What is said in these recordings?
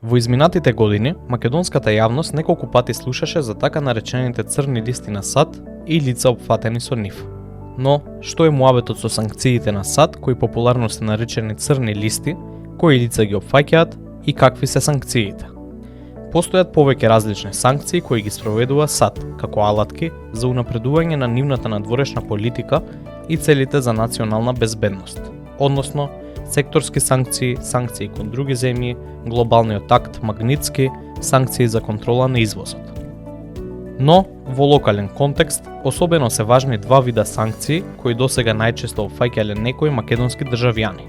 Во изминатите години, македонската јавност неколку пати слушаше за така наречените црни листи на САД и лица опфатени со нив. Но, што е муабетот со санкциите на САД, кои популарно се наречени црни листи, кои лица ги опфаќаат и какви се санкциите? Постојат повеќе различни санкции кои ги спроведува САД, како алатки за унапредување на нивната надворешна политика и целите за национална безбедност, односно секторски санкции, санкции кон други земји, глобалниот акт Магнитски, санкции за контрола на извозот. Но, во локален контекст, особено се важни два вида санкции кои досега најчесто опфаќале некои македонски државјани.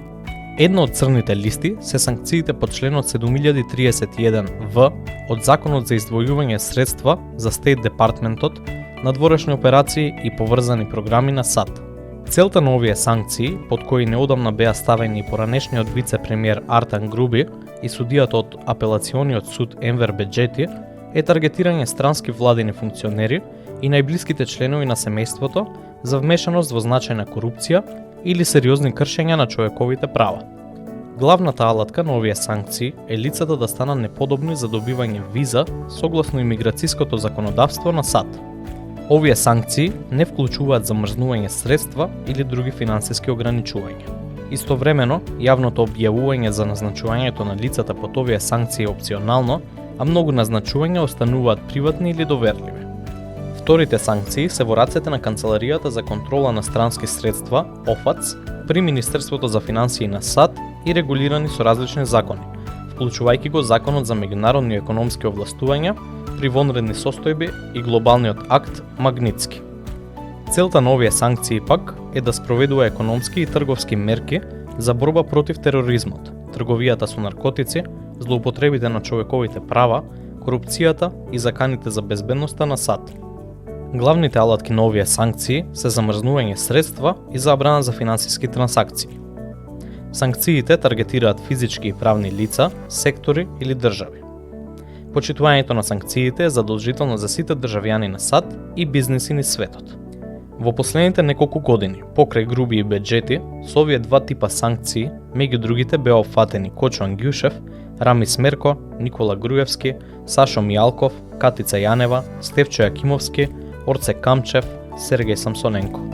Една од црните листи се санкциите по членот 7031В од Законот за издвојување средства за Стейт Департментот, надворешни операции и поврзани програми на САД. Целта на овие санкции, под кои неодамна беа ставени и поранешниот вице-премиер Артан Груби и судијата од апелациониот суд Енвер Беџети, е таргетирање странски владини функционери и најблиските членови на семејството за вмешаност во значајна корупција или сериозни кршења на човековите права. Главната алатка на овие санкции е лицата да станат неподобни за добивање виза согласно имиграцијското законодавство на САД. Овие санкции не вклучуваат замрзнување средства или други финансиски ограничувања. Истовремено, јавното објавување за назначувањето на лицата под овие санкции е опционално, а многу назначувања остануваат приватни или доверливи. Вторите санкции се во рацете на Канцеларијата за контрола на странски средства, ОФАЦ, при Министерството за финансии на САД и регулирани со различни закони, вклучувајќи го Законот за меѓународни економски овластувања при вонредни состојби и глобалниот акт Магнитски. Целта на овие санкции пак е да спроведува економски и трговски мерки за борба против тероризмот, трговијата со наркотици, злоупотребите на човековите права, корупцијата и заканите за безбедноста на САД. Главните алатки на овие санкции се замрзнување средства и забрана за финансиски трансакции. Санкциите таргетираат физички и правни лица, сектори или држави. Почитувањето на санкциите е задолжително за сите државјани на САД и бизниси низ светот. Во последните неколку години, покрај Груби и Беџети, со овие два типа санкции, меѓу другите беа опфатени Кочо Ангјушев, Рами Смерко, Никола Груевски, Сашо Мијалков, Катица Јанева, Стефчо Јакимовски, Орце Камчев, Сергеј Самсоненко.